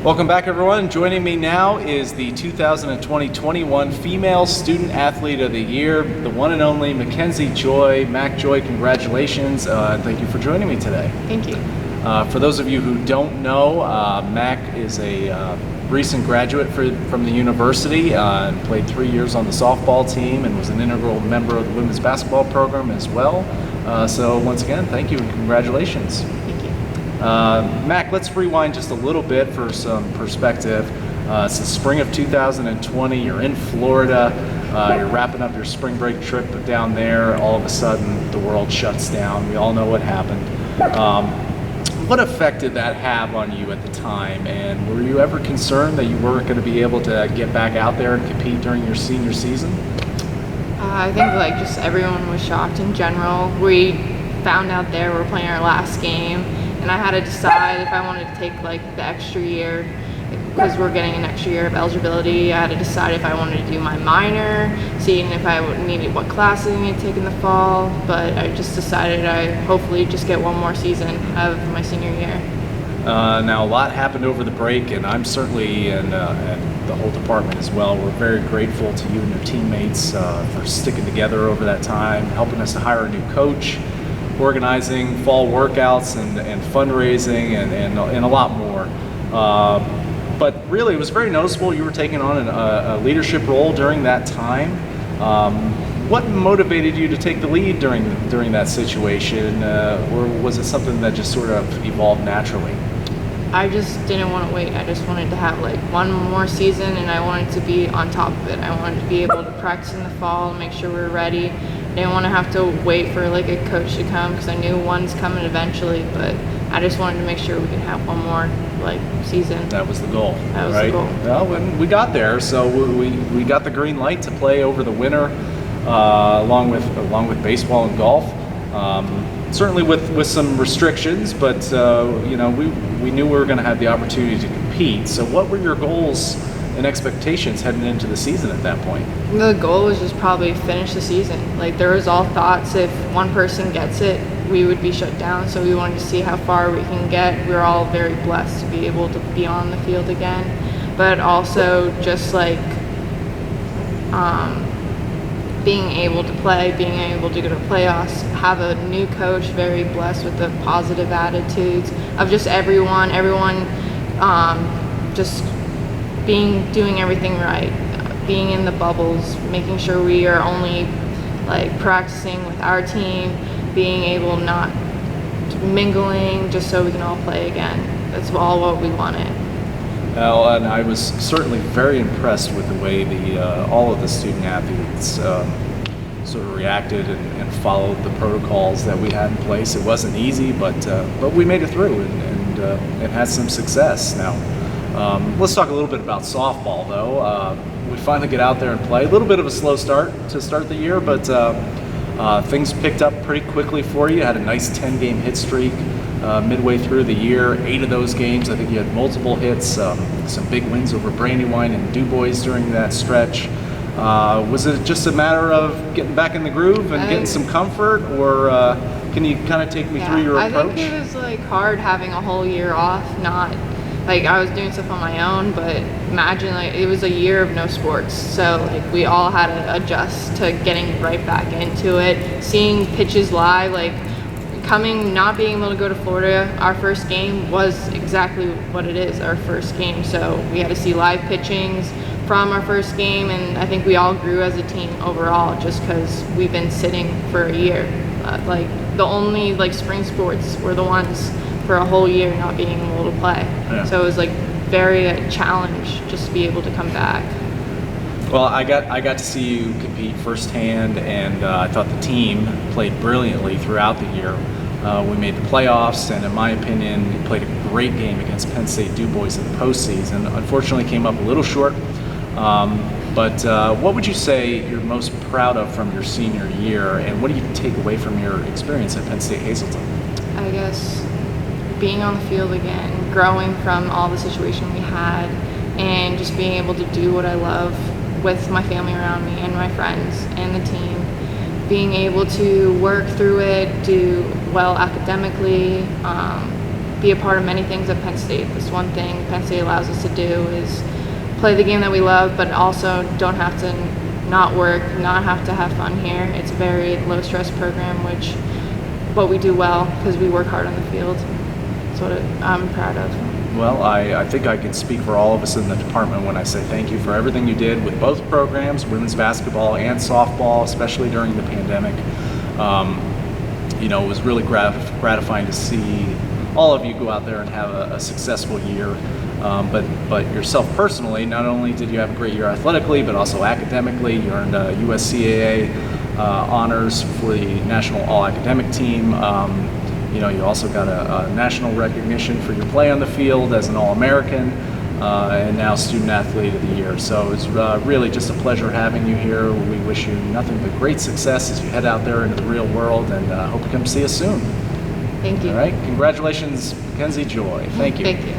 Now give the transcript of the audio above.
Welcome back, everyone. Joining me now is the 2020-21 Female Student Athlete of the Year, the one and only Mackenzie Joy. Mac Joy, congratulations. Thank you for joining me today. Thank you. For those of you who don't know, Mac is a recent graduate from the university and played 3 years on the softball team and was an integral member of the women's basketball program as well. So once again, thank you and congratulations. Mac, let's rewind just a little bit for some perspective. It's the spring of 2020, you're in Florida, you're wrapping up your spring break trip down there. All of a sudden, the world shuts down. We all know what happened. What effect did that have on you at the time? And were you ever concerned that you weren't going to be able to get back out there and compete during your senior season? I think just everyone was shocked in general. We found out there we're playing our last game, and I had to decide if I wanted to take the extra year, because we're getting an extra year of eligibility. I had to decide if I wanted to do my minor, seeing if I needed what classes I need to take in the fall. But I just decided I hopefully just get one more season of my senior year. Now a lot happened over the break, and I'm certainly, and the whole department as well, we're very grateful to you and your teammates for sticking together over that time, helping us to hire a new coach, organizing fall workouts and fundraising and a lot more. But really, it was very noticeable you were taking on a leadership role during that time. What motivated you to take the lead during that situation, or was it something that just sort of evolved naturally? I just didn't want to wait. I just wanted to have one more season, and I wanted to be on top of it. I wanted to be able to practice in the fall and make sure we were ready. I didn't want to have to wait for a coach to come, because I knew one's coming eventually, but I just wanted to make sure we could have one more season. That was the goal. That was right? the goal. Well, and we got there, so we got the green light to play over the winter, along with baseball and golf. Certainly with some restrictions, but we knew we were going to have the opportunity to compete. So what were your goals and expectations heading into the season at that point? The goal was just probably finish the season. There was all thoughts if one person gets it, we would be shut down. So we wanted to see how far we can get. We were all very blessed to be able to be on the field again, but also just being able to play, being able to go to playoffs, have a new coach, very blessed with the positive attitudes of just everyone just doing everything right, being in the bubbles, making sure we are only practicing with our team, being able not mingling, just so we can all play again. That's all what we wanted. Well, and I was certainly very impressed with the way all of the student athletes sort of reacted and followed the protocols that we had in place. It wasn't easy, but we made it through and had some success. Now, let's talk a little bit about softball, though. We finally get out there and play. A little bit of a slow start to start the year, but things picked up pretty quickly for you. You had a nice 10-game hit streak midway through the year. 8 of those games, I think you had multiple hits, some big wins over Brandywine and Du Bois during that stretch. Was it just a matter of getting back in the groove and getting some comfort, or can you kind of take me through your approach? I think it was hard having a whole year off, not I was doing stuff on my own, but imagine it was a year of no sports, so we all had to adjust to getting right back into it, seeing pitches live, not being able to go to Florida. Our first game was exactly what it is, our first game, so we had to see live pitchings from our first game, and I think we all grew as a team overall, just because we've been sitting for a year. The only spring sports were the ones for a whole year not being able to play. Yeah. So it was very a challenge just to be able to come back. Well, I got to see you compete firsthand, and I thought the team played brilliantly throughout the year. We made the playoffs, and in my opinion, you played a great game against Penn State Du Bois in the postseason. Unfortunately, came up a little short. But what would you say you're most proud of from your senior year, and what do you take away from your experience at Penn State Hazleton? I guess being on the field again, growing from all the situation we had, and just being able to do what I love with my family around me and my friends and the team. Being able to work through it, do well academically, be a part of many things at Penn State. This one thing Penn State allows us to do is play the game that we love, but also don't have to not work, not have to have fun here. It's a very low stress program, but we do well because we work hard on the field. That's what I'm proud of. Well, I think I can speak for all of us in the department when I say thank you for everything you did with both programs, women's basketball and softball, especially during the pandemic. It was really gratifying to see all of you go out there and have a successful year. But yourself personally, not only did you have a great year athletically, but also academically. You earned USCAA honors for the National All-Academic Team. You also got a national recognition for your play on the field as an All-American, and now Student Athlete of the Year. So it's really just a pleasure having you here. We wish you nothing but great success as you head out there into the real world, and hope you come see us soon. Thank you. All right. Congratulations, Mackenzie Joy. Thank you. Thank you.